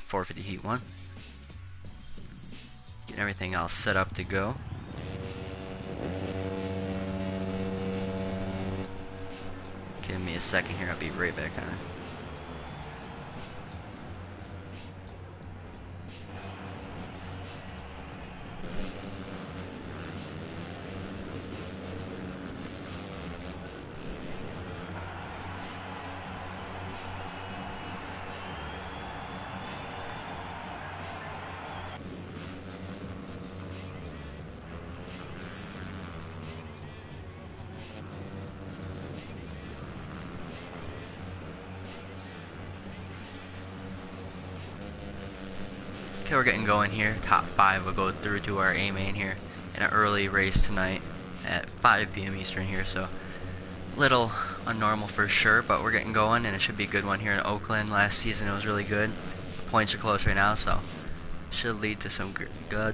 450 heat 1. Getting everything all set up to go. Give me a second here, I'll be right back on. Okay, we're getting going here. Top 5 will go through to our A main here in an early race tonight at 5 p.m. Eastern here, so little unnormal for sure, but we're getting going and it should be a good one here in Oakland. Last season it was really good. The points are close right now, so should lead to some good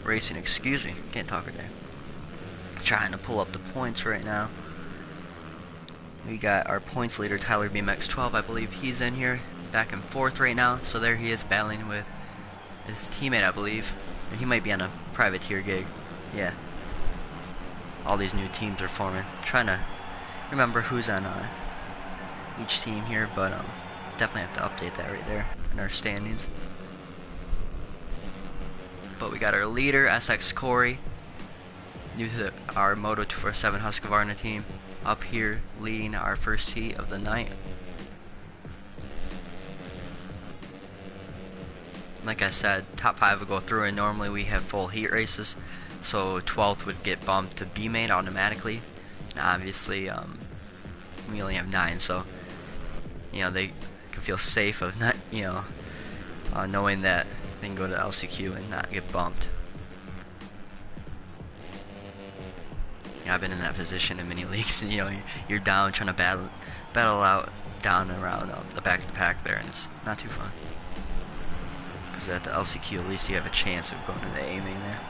racing. Excuse me, can't talk today. Trying to pull up the points right now. We got our points leader Tyler BMX 12, I believe he's in here back and forth right now, so there he is battling with his teammate, I believe. He might be on a privateer gig. Yeah. All these new teams are forming. Trying to remember who's on each team here, but definitely have to update that right there in our standings. But we got our leader, SX Corey, new to our Moto247 Husqvarna team, up here leading our first heat of the night. Like I said, top 5 will go through, and normally we have full heat races, so 12th would get bumped to B main automatically. And obviously, we only have 9, so you know they can feel safe of not, knowing that they can go to LCQ and not get bumped. Yeah, I've been in that position in many leagues, and you're down trying to battle out down and around the back of the pack there, and it's not too fun. Because at the LCQ, at least you have a chance of going to the A main there.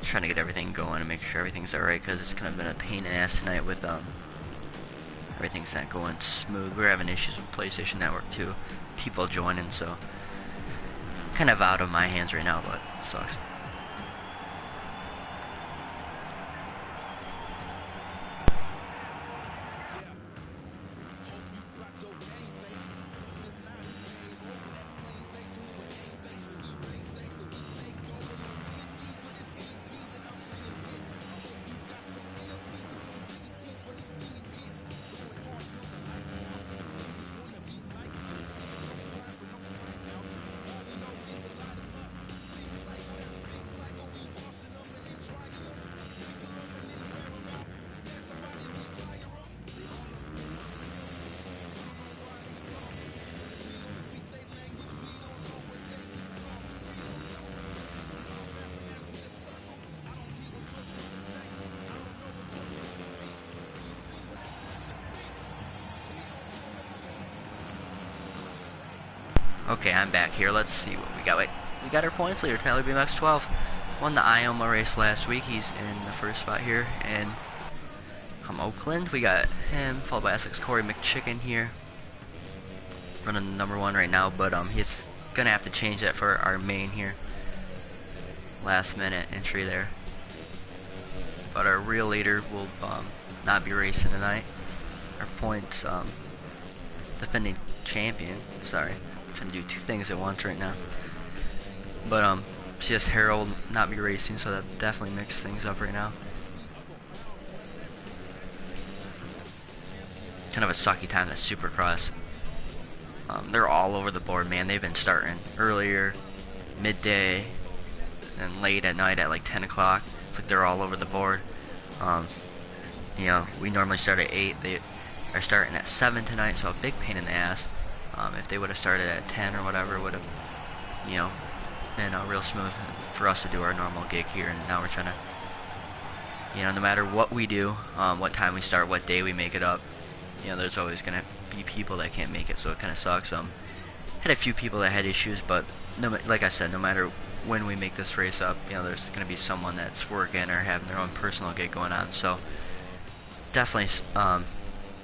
Trying to get everything going and make sure everything's alright, because it's kind of been a pain in the ass tonight with everything's not going smooth. We're having issues with PlayStation Network too, people joining, so kind of out of my hands right now, but it sucks. Okay, I'm back here. Let's see what we got. Wait, we got our points leader, Tyler BMX 12. Won the Ioma race last week. He's in the first spot here. And from Oakland, we got him, followed by SX Corey McChicken here. Running number 1 right now, but he's gonna have to change that for our main here. Last minute entry there. But our real leader will not be racing tonight. Our points defending champion. Sorry. Trying to do 2 things at once right now. But CS Harold not be racing, so that definitely mixes things up right now. Kind of a sucky time at Supercross. They're all over the board, man. They've been starting earlier, midday, and late at night at like 10 o'clock. It's like they're all over the board. Um, you know, we normally start at 8. They are starting at 7 tonight, so a big pain in the ass. If they would have started at 10 or whatever, would have, you know, been real smooth for us to do our normal gig here. And now we're trying to, you know, no matter what we do, what time we start, what day we make it up, you know, there's always gonna be people that can't make it, so it kind of sucks. Had a few people that had issues, but no, like I said, no matter when we make this race up, you know, there's gonna be someone that's working or having their own personal gig going on. So definitely,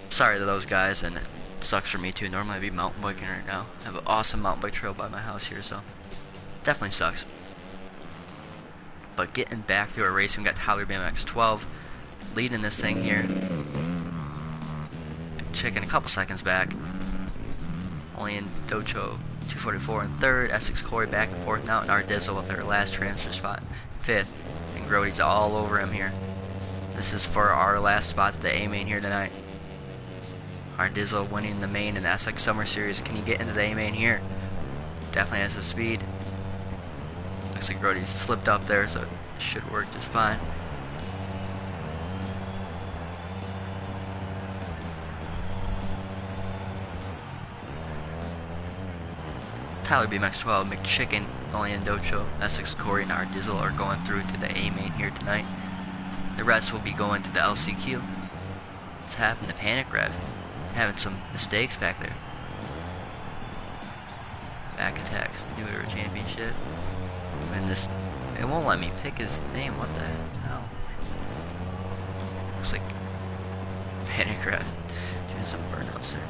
sorry to those guys, and it sucks for me too. Normally I'd be mountain biking right now. I have an awesome mountain bike trail by my house here, so definitely sucks. But getting back to our race, we got Tyler BMX 12 leading this thing here. Chicken a couple seconds back. Only in Docho 244 in third. Essex Corey back and forth now. And our Dizzle with our last transfer spot, fifth. And Grody's all over him here. This is for our last spot at the A main here tonight. Our Dizzle winning the main in the Essex Summer Series. Can he get into the A main here? Definitely has the speed. Looks like Grody slipped up there, so it should work just fine. It's Tyler BMX 12, McChicken, only in Docho, Essex Corey, and our Dizzle are going through to the A main here tonight. The rest will be going to the LCQ. What's happened to Panic Rev? Having some mistakes back there. Back attacks, New Era Championship. And this, it won't let me pick his name. What the hell? Looks like Panic Rev doing some burnouts there.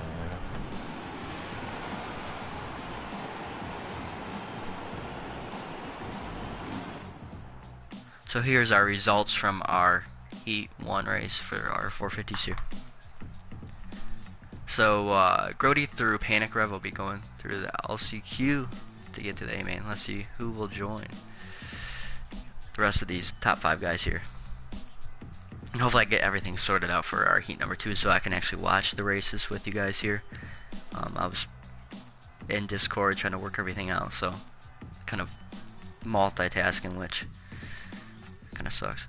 So here's our results from our Heat 1 race for our 450s here. So Grody through Panic Rev will be going through the LCQ to get to the A main. Let's see who will join the rest of these top 5 guys here. And hopefully I get everything sorted out for our Heat number 2 so I can actually watch the races with you guys here. I was in Discord trying to work everything out, so kind of multitasking, which kind of sucks.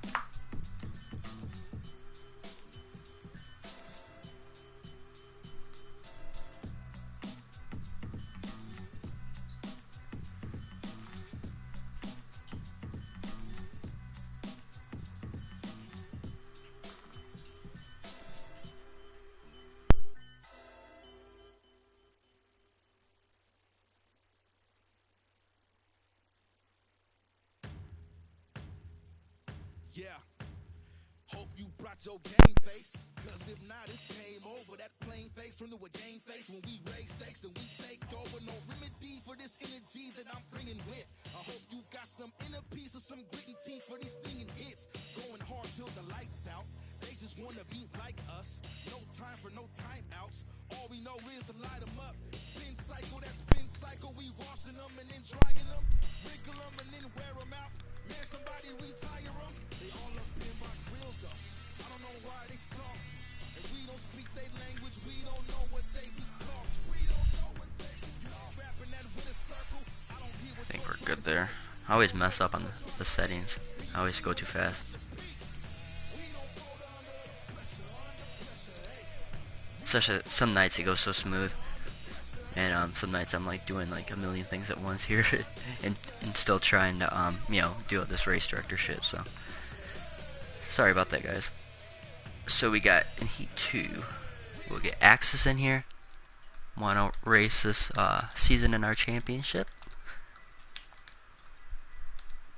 Yeah, hope you brought your game face, cause if not, it's game over. That plain face turned to a game face when we raise stakes and we take over. No remedy for this energy that I'm bringing with. I hope you got some inner peace or some grit and teeth for these stinging hits. Going hard till the lights out. They just wanna be like us. No time for no timeouts. All we know is to light them up. Spin cycle, that spin cycle. We washing them and then drying them. Wrinkle them and then wear them out. Man, somebody retire them. They all up in my grill though. I don't know why they stalk. And we don't speak their language. We don't know what they be talking. We don't know what they be talking. Rapping that with a circle. I don't hear what I think we're good there. I always mess up on the settings. I always go too fast. Especially some nights it goes so smooth. And some nights I'm like doing like a million things at once here and still trying to you know, do all this race director shit, so sorry about that, guys. So we got in Heat 2, we'll get Axis in here. Wanna race this season in our championship.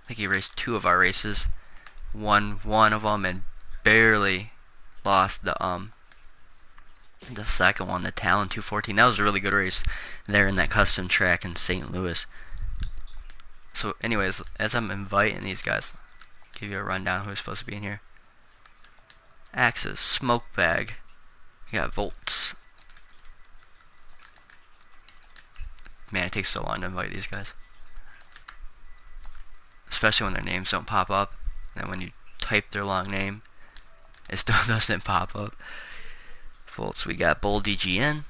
I think he raced 2 of our races, won one of them and barely lost the second one, the Talon 214. That was a really good race there in that custom track in St. Louis. So anyways, as I'm inviting these guys, give you a rundown who's supposed to be in here. Axis, Smoke Bag, we got Volts. Man, it takes so long to invite these guys, especially when their names don't pop up, and when you type their long name it still doesn't pop up. Volts, we got Bull DGN.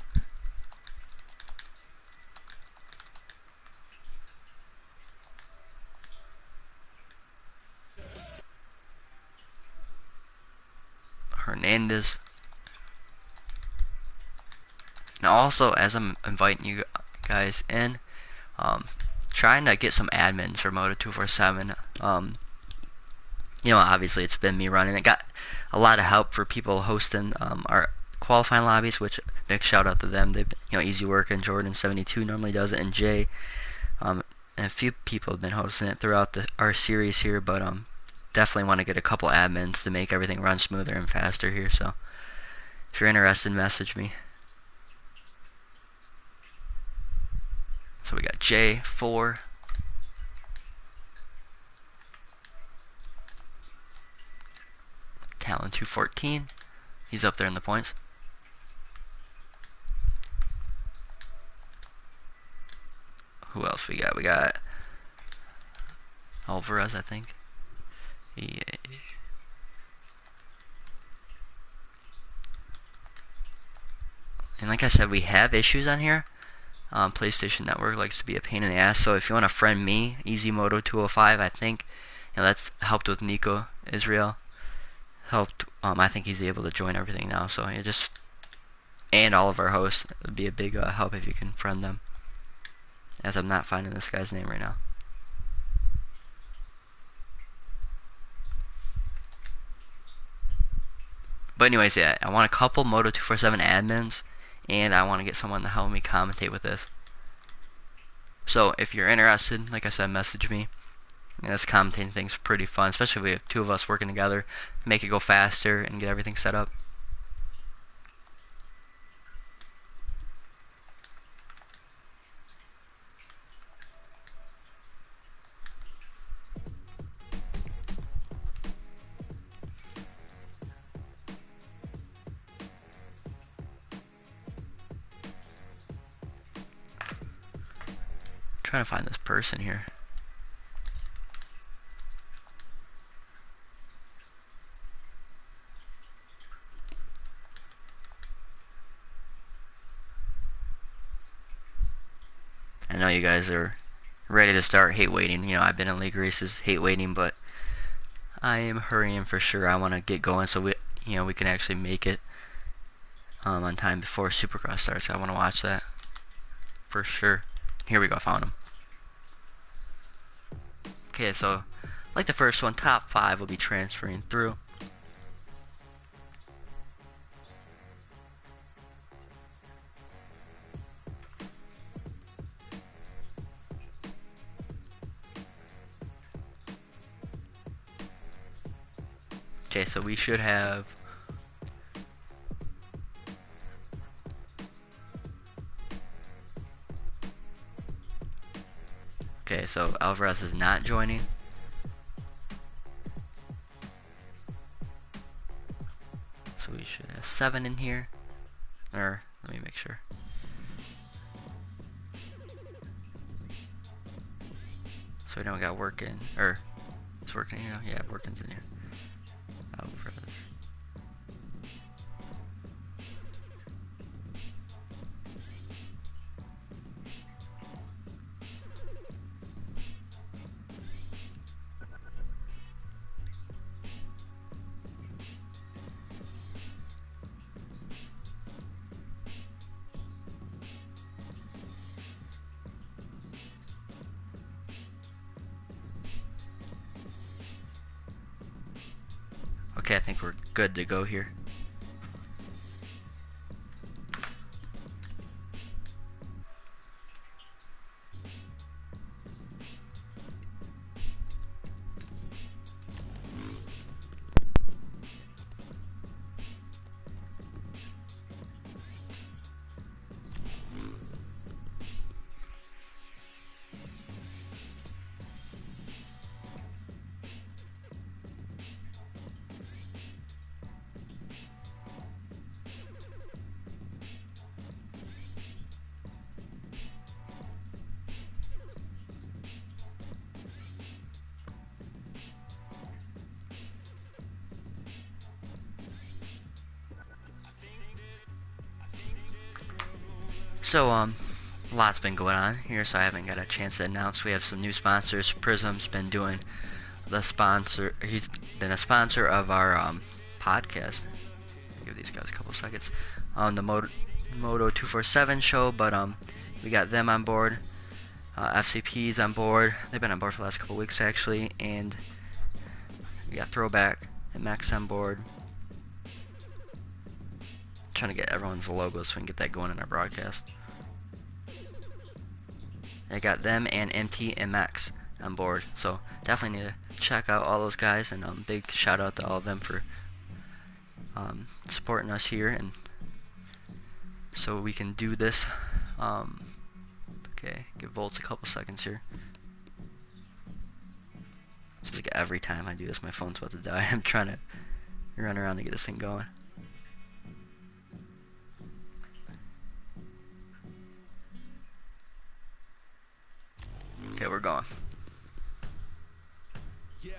Hernandez. Now also, as I'm inviting you guys in, trying to get some admins for Moto247. Obviously it's been me running. I got a lot of help for people hosting our qualifying lobbies, which big shout out to them. They've been, easy working. Jordan72 normally does it, and Jay, and a few people have been hosting it throughout our series here. But definitely want to get a couple admins to make everything run smoother and faster here. So if you're interested, message me. So we got J4. Talon 214. He's up there in the points. Who else we got? We got Alvarez, I think. Yeah. And like I said, we have issues on here. PlayStation Network likes to be a pain in the ass. So if you want to friend me, EasyMoto205, I think, that's helped with Nico Israel. Helped. I think he's able to join everything now. So and all of our hosts, it would be a big help if you can friend them. As I'm not finding this guy's name right now. But anyways, yeah, I want a couple Moto247 admins, and I want to get someone to help me commentate with this. So if you're interested, like I said, message me. This commentating thing's pretty fun, especially if we have two of us working together to make it go faster and get everything set up. Trying to find this person here. I know you guys are ready to start. Hate waiting. I've been in league races, hate waiting, but I am hurrying for sure. I want to get going so we can actually make it on time before Supercross starts. I want to watch that for sure. Here we go, found him. Okay, so like the first one, top 5 will be transferring through. Okay, so we should have okay, so Alvarez is not joining. So we should have 7 in here. Or let me make sure. So we don't got working, or it's working here. Yeah, working's in here. Alvarez. Okay, I think we're good to go here. So, a lot's been going on here, so I haven't got a chance to announce. We have some new sponsors. Prism's been doing the sponsor. He's been a sponsor of our podcast. give these guys a couple seconds on the Moto247 show, but we got them on board. FCP's on board. They've been on board for the last couple weeks actually, and we got Throwback and Max on board. Trying to get everyone's logos so we can get that going in our broadcast. I got them and MT and Max on board, so definitely need to check out all those guys, and big shout out to all of them for supporting us here, and so we can do this. Okay, give Volts a couple seconds here. Seems like every time I do this my phone's about to die. I'm trying to run around to get this thing going. Okay, we're going. Yeah.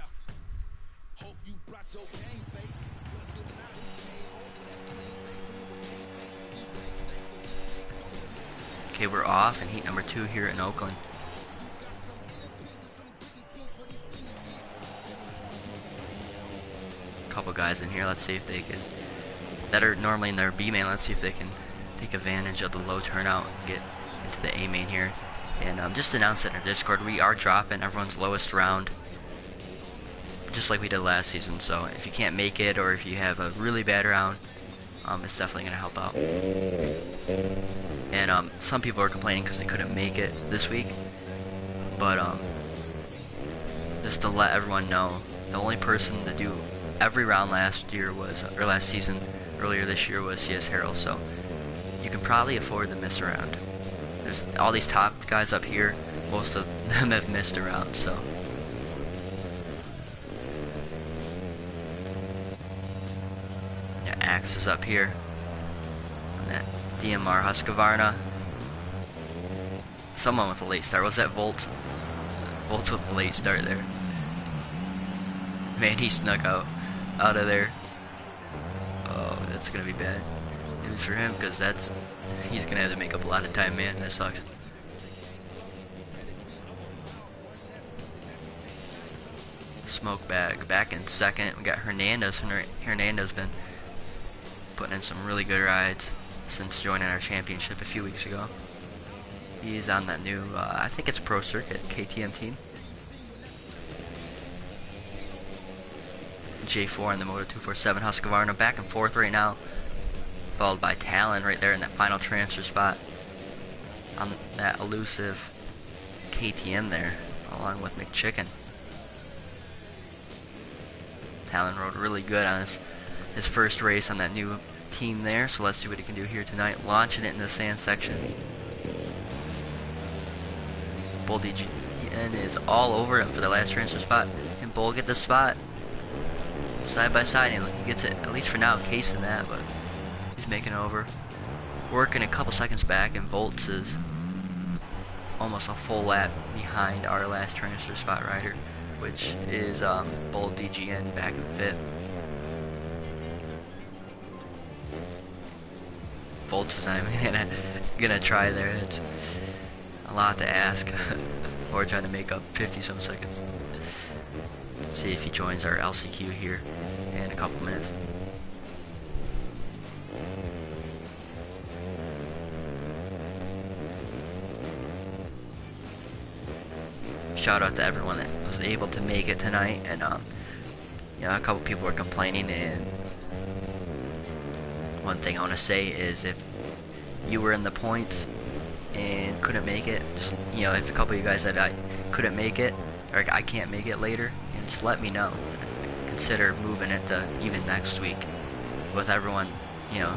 Hope you brought your game face. 'Cause if not, it's game over. That plain face from the game face. We raise stakes and we take over. Okay, we're off in heat number 2 here in Oakland. Couple guys in here. Let's see if they can, that are normally in their B main. Let's see if they can take advantage of the low turnout and get into the A main here. And just announced it in our Discord, we are dropping everyone's lowest round, just like we did last season. So if you can't make it, or if you have a really bad round, it's definitely gonna help out. And some people are complaining because they couldn't make it this week, but just to let everyone know, the only person to do every round last year was, or last season, earlier this year, was CS Harold. So you can probably afford to miss a round. There's all these top guys up here, most of them have missed a round, so. Yeah, Axe is up here. And that DMR Husqvarna. Someone with a late start. Was that Volt? Volt's with a late start there. Man, he snuck out of there. Oh, that's gonna be bad news for him, because he's gonna have to make up a lot of time, man. That sucks. Smoke bag back in second. We got Hernandez. Hernandez been putting in some really good rides since joining our championship a few weeks ago. He's on that new, I think it's Pro Circuit KTM team. J4 on the Moto247 Husqvarna, back and forth right now, followed by Talon right there in that final transfer spot on that elusive KTM there, along with McChicken. Talon rode really good on his first race on that new team there, so let's see what he can do here tonight, launching it in the sand section. Bull DGN is all over him for the last transfer spot, and Bull get the spot side by side, and he gets it, at least for now, casing that, but he's making over. Working a couple seconds back, and Volts is almost a full lap behind our last transfer spot rider, which is Bull DGN back in 5th. Volts is not even gonna try there. It's a lot to ask before trying to make up 50 some seconds. Let's see if he joins our LCQ here in a couple minutes. Shout out to everyone that was able to make it tonight, and you know, a couple people were complaining, and one thing I want to say is, if you were in the points and couldn't make it, just, you know, if a couple of you guys said I couldn't make it, or I can't make it later, just let me know. Consider moving it to even next week, with everyone, you know,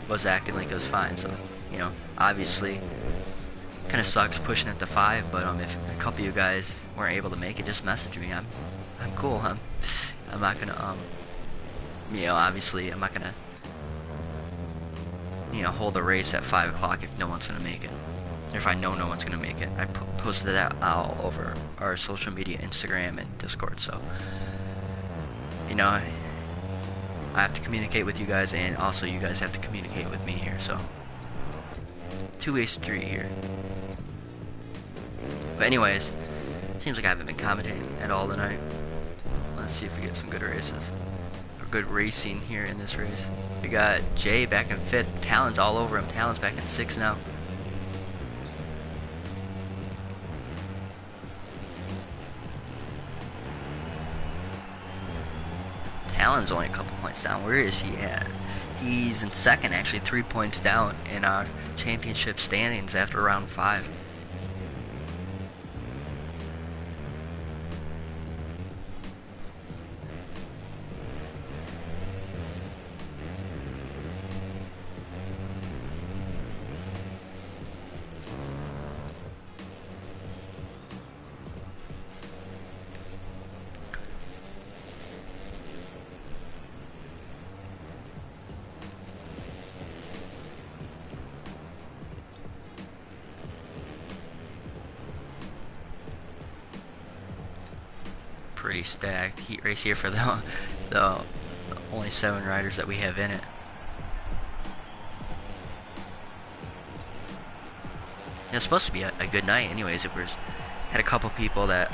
was acting like it was fine. So, you know, obviously kind of sucks pushing it to 5, but if a couple of you guys weren't able to make it, just message me. I'm cool. I'm not gonna you know, obviously I'm not gonna, you know, hold a race at 5 o'clock if no one's gonna make it, or if I know no one's gonna make it. I posted that all over our social media, Instagram and Discord, so, you know, I have to communicate with you guys, and also you guys have to communicate with me here, so two-way street here. But anyways, seems like I haven't been commentating at all tonight. Let's see if we get some good races. good racing here in this race. We got Jay back in 5th. Talon's all over him. Talon's back in 6th now. Talon's only a couple points down. Where is he at? He's in 2nd, actually 3 points down in our championship standings after round 5. Pretty stacked heat race here for the only 7 riders that we have in it. It's supposed to be a good night anyways. Had a couple people that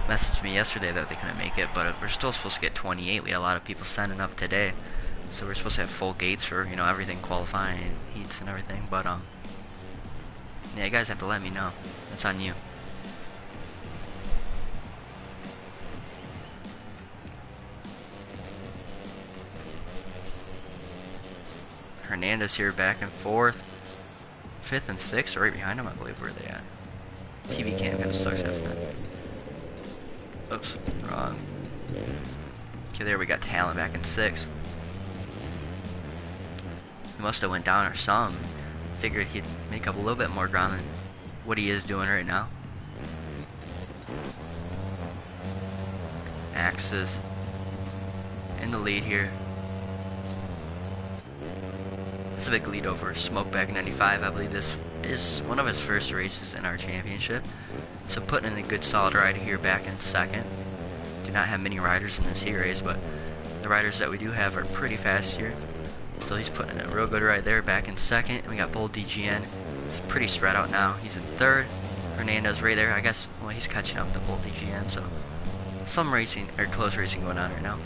messaged me yesterday that they couldn't make it, but we're still supposed to get 28. We had a lot of people signing up today, so we're supposed to have full gates for, you know, everything, qualifying, heats and everything. But yeah, you guys have to let me know. It's on you. Hernandez here back and 4th. 5th and 6th are right behind him, I believe. Where are they at? TV cam kind of sucks after that. Oops, wrong. Okay, there we got Talon back in 6th. He must have went down or something. Figured he'd make up a little bit more ground than what he is doing right now. Axis in the lead here. It's a big lead over Smokeback 95. I believe this is one of his first races in our championship. So putting in a good solid ride here back in 2nd. Do not have many riders in this heat race, but the riders that we do have are pretty fast here. So he's putting in a real good ride there back in 2nd. And we got Bold DGN. It's pretty spread out now. He's in 3rd. Hernandez right there. I guess, well, he's catching up to Bold DGN. So some racing, or close racing going on right now.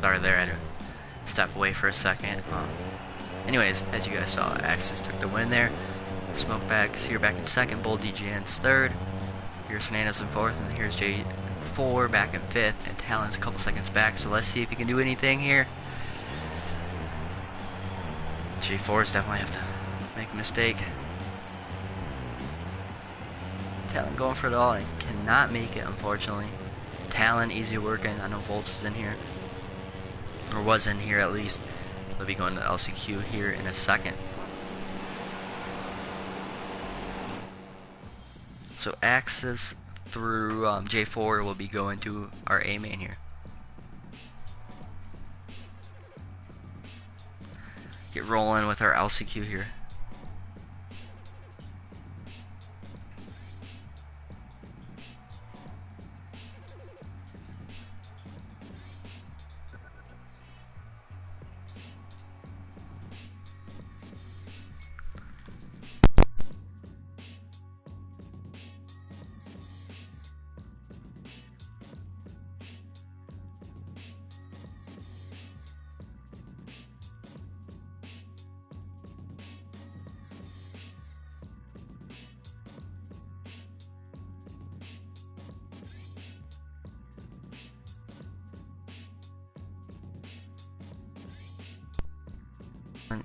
Sorry there, I had to step away for a second. Anyways, as you guys saw, Axis took the win there. Smokeback is here back in 2nd, Bold DGN's 3rd. Here's Fernandez in 4th, and here's J4 back in 5th, and Talon's a couple seconds back, so let's see if he can do anything here. J4's definitely have to make a mistake. Talon going for it all, and cannot make it, unfortunately. Talon, easy working. I know Volts is in here. Or was in here at least. They'll be going to LCQ here in a second. So Axis through J4 will be going to our A main here. Get rolling with our LCQ here.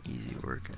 Easy working.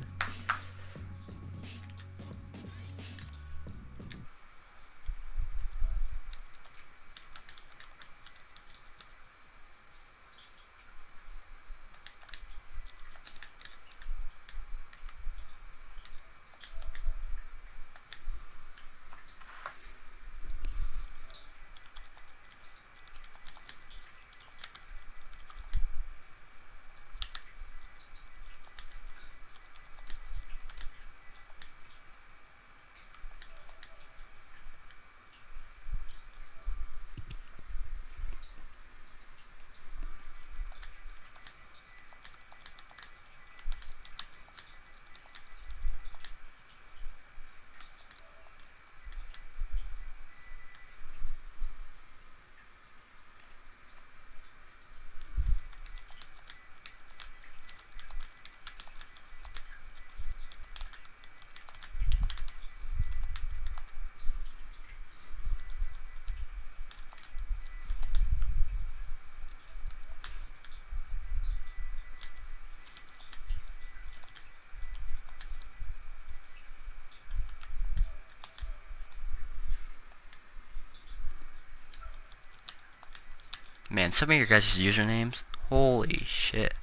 Man, some of your guys' usernames, holy shit.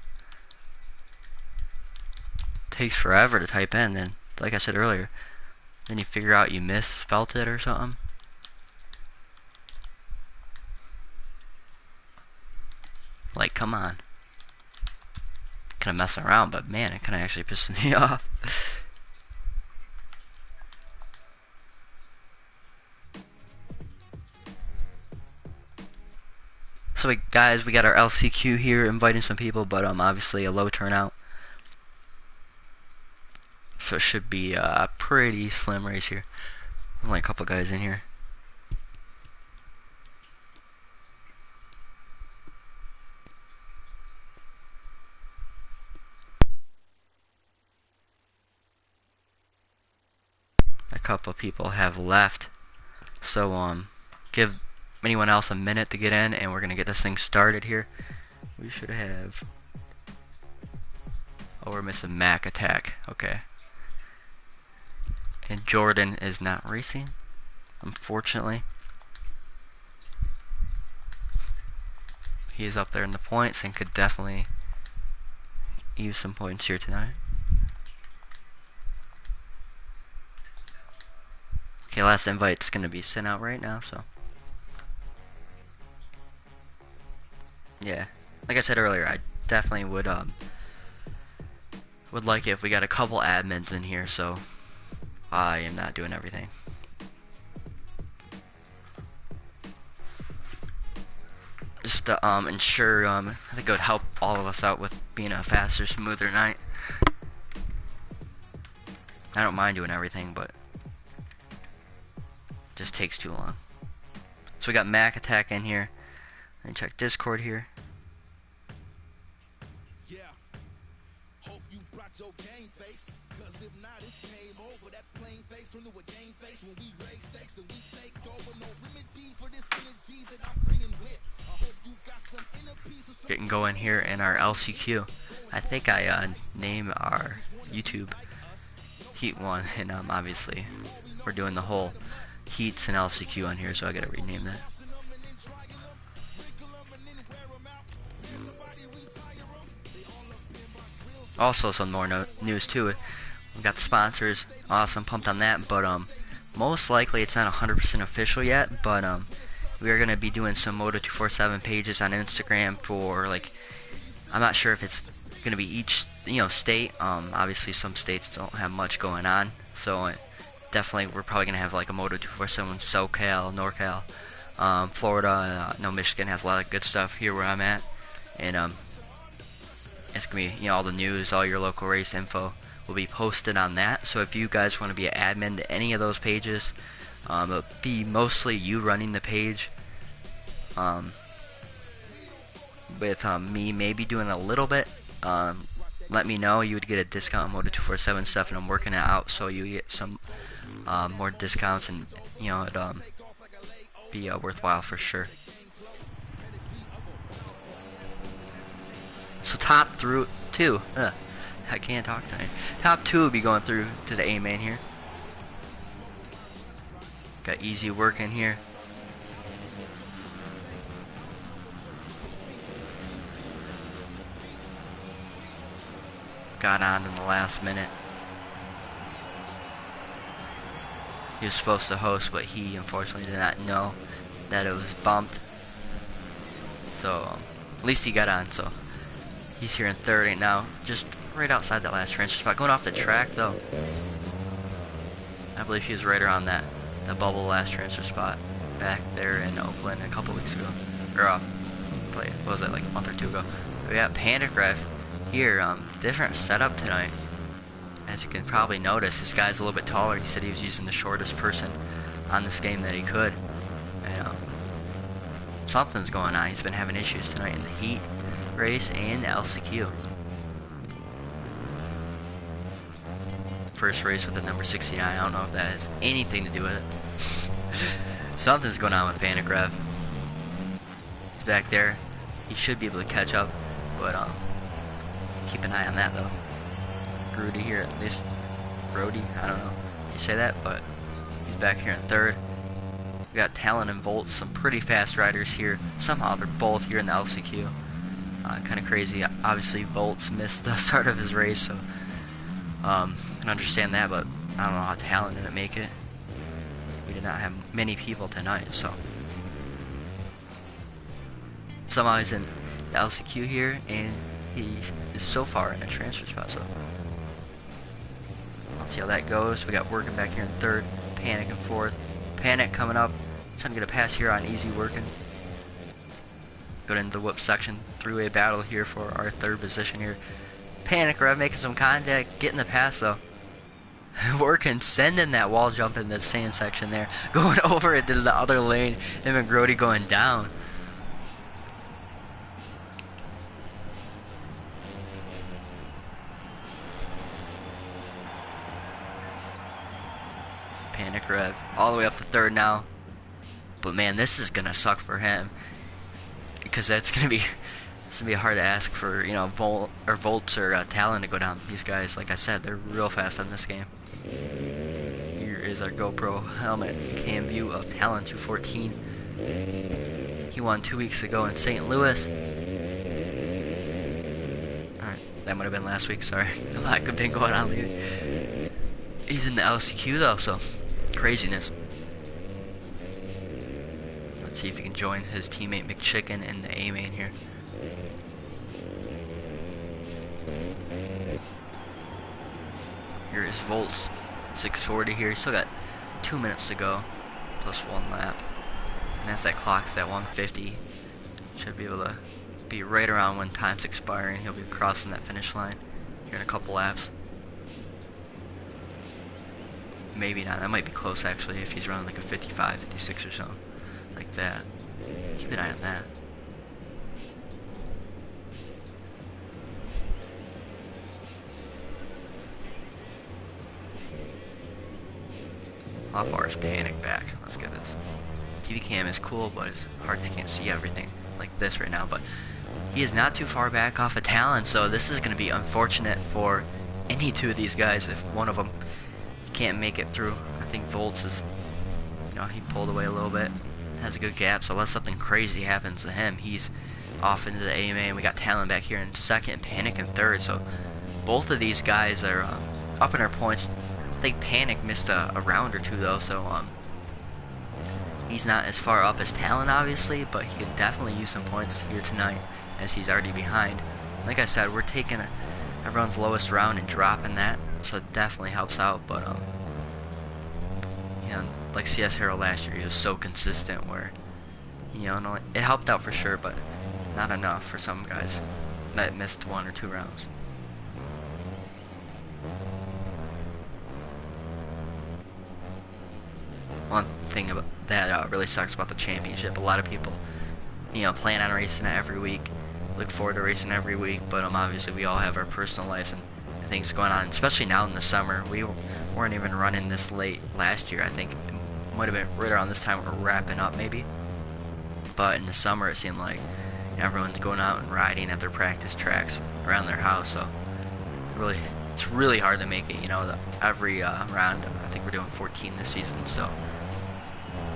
Takes forever to type in, then, like I said earlier, then you figure out you misspelt it or something. Like, come on. Kinda messing around, but man, it kinda actually pissed me off. So guys, we got our LCQ here inviting some people, but obviously a low turnout. So it should be a pretty slim race here. Only a couple guys in here. A couple people have left. So give anyone else a minute to get in, and we're gonna get this thing started here. We should have. Oh, we're missing Mac Attack. Okay. And Jordan is not racing, unfortunately. He is up there in the points and could definitely use some points here tonight. Okay, last invite's gonna be sent out right now, so. Yeah, like I said earlier, I definitely would like it if we got a couple admins in here, so I am not doing everything. Just to ensure, I think it would help all of us out with being a faster, smoother night. I don't mind doing everything, but it just takes too long. So we got Mac Attack in here. And check Discord here. Yeah. Hope you brought your game face. Cause if not, it's game over. That plain face turned to a game face when we raise stakes and we take over. No remedy for this energy that I'm bringing with. I hope you got some inner peace or some. Getting going here in our LCQ. I think I name our YouTube Heat 1, and obviously we're doing the whole Heats and LCQ on here, so I gotta rename that. Also, some more news too. We got the sponsors. Awesome, pumped on that. But most likely it's not 100% official yet. But we are gonna be doing some Moto247 pages on Instagram for, like, I'm not sure if it's gonna be each state. Obviously some states don't have much going on, so definitely we're probably gonna have like a Moto247 SoCal, NorCal, Florida. No, Michigan has a lot of good stuff here where I'm at, and it's gonna be all the news, all your local race info will be posted on that. So if you guys want to be an admin to any of those pages, it'll be mostly you running the page, with me maybe doing a little bit. Let me know. You would get a discount on Moto247 stuff, and I'm working it out so you get some more discounts, and it'd be worthwhile for sure. So top through two, I can't talk tonight. Top two will be going through to the A main here. Got easy work in here. Got on in the last minute. He was supposed to host, but he unfortunately did not know that it was bumped. So at least he got on. So he's here in third right now, just right outside that last transfer spot. Going off the track though. I believe he was right around that bubble last transfer spot back there in Oakland a couple weeks ago. Or what was it, like a month or two ago? We got Panic Ref here. Different setup tonight. As you can probably notice, this guy's a little bit taller. He said he was using the shortest person on this game that he could. And something's going on. He's been having issues tonight in the heat race and LCQ. First race with the number 69. I don't know if that has anything to do with it. Something's going on with Panic Rev. He's back there. He should be able to catch up, but keep an eye on that though. Rudy here, at least Brody, I don't know if you say that, but he's back here in third. We got Talon and Volt, some pretty fast riders here. Somehow they're both here in the LCQ. Kind of crazy. Obviously, Volt's missed the start of his race, so I can understand that, but I don't know how Talon didn't make it. We did not have many people tonight, so somehow he's in the LCQ here, and he is so far in a transfer spot, so let's see how that goes. We got Working back here in third, Panic in fourth. Panic coming up, trying to get a pass here on Easy Working. Go into the whoop section, three-way battle here for our third position here. Panic Rev making some contact, getting the pass though. Working, sending that wall jump in the sand section there, going over it to the other lane, him and Grody going down. Panic Rev all the way up to third now, but man, this is gonna suck for him because it's gonna be hard to ask for, you know, Volts or Talon to go down. These guys, like I said, they're real fast on this game. Here is our GoPro helmet cam view of Talon 214. He won 2 weeks ago in St. Louis. Alright, that might have been last week, sorry. A lot could have been going on lately. He's in the LCQ though, so craziness. Let's see if he can join his teammate McChicken in the A main here. Here is Volts, 640 here. He's still got 2 minutes to go, plus 1 lap. And as that clock's at 150, should be able to be right around when time's expiring. He'll be crossing that finish line here in a couple laps. Maybe not. That might be close actually if he's running like a 55, 56 or something like that. Keep an eye on that. How far is Panic back? Let's get this. TV cam is cool, but it's hard. You can't see everything like this right now. But he is not too far back off of Talon, so this is going to be unfortunate for any two of these guys if one of them can't make it through. I think Volts is, you know, he pulled away a little bit, has a good gap, so unless something crazy happens to him, he's off into the A main. We got Talon back here in second, Panic in third, so both of these guys are up in our points. I think Panic missed a round or two though, so he's not as far up as Talon obviously, but he could definitely use some points here tonight as he's already behind. Like I said, we're taking everyone's lowest round and dropping that, so it definitely helps out. But you know, like CS Hero last year, he was so consistent where, you know, it helped out for sure, but not enough for some guys that missed 1 or 2 rounds. One thing about that really sucks about the championship, a lot of people, you know, plan on racing it every week, look forward to racing every week, but obviously we all have our personal lives and things going on, especially now in the summer. We weren't even running this late last year. I think it might have been right around this time we're wrapping up maybe, but in the summer it seemed like everyone's going out and riding at their practice tracks around their house, so it's really hard to make it, you know, every round. I think we're doing 14 this season, so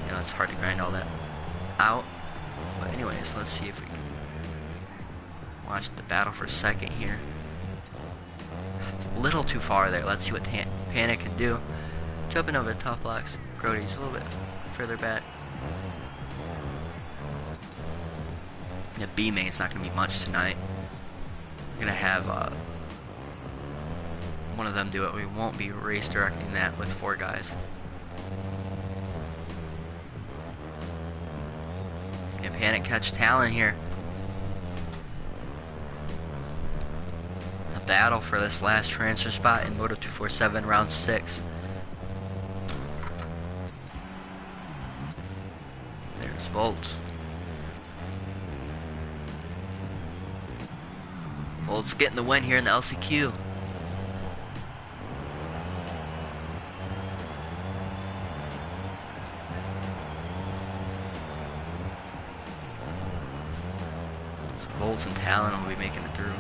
you know, it's hard to grind all that out. But anyways, let's see if we can watch the battle for a second here. It's a little too far there. Let's see what Panic can do. Jumping over the tough blocks. Brody's a little bit further back. The B main's not going to be much tonight. We're going to have one of them do it. We won't be race directing that with 4 guys. And Panic catch Talon here. The battle for this last transfer spot in Moto247 round 6. There's Volt. Volt's getting the win here in the LCQ. So Volts and Talon will be making it through.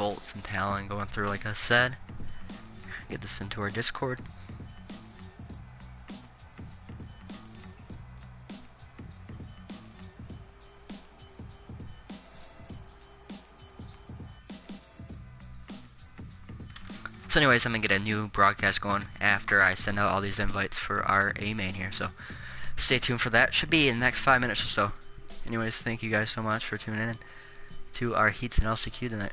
Volt, some Talon going through like I said. Get this into our Discord. So anyways, I'm going to get a new broadcast going after I send out all these invites for our A main here. So stay tuned for that. Should be in the next 5 minutes or so. Anyways, thank you guys so much for tuning in to our heats in LCQ tonight.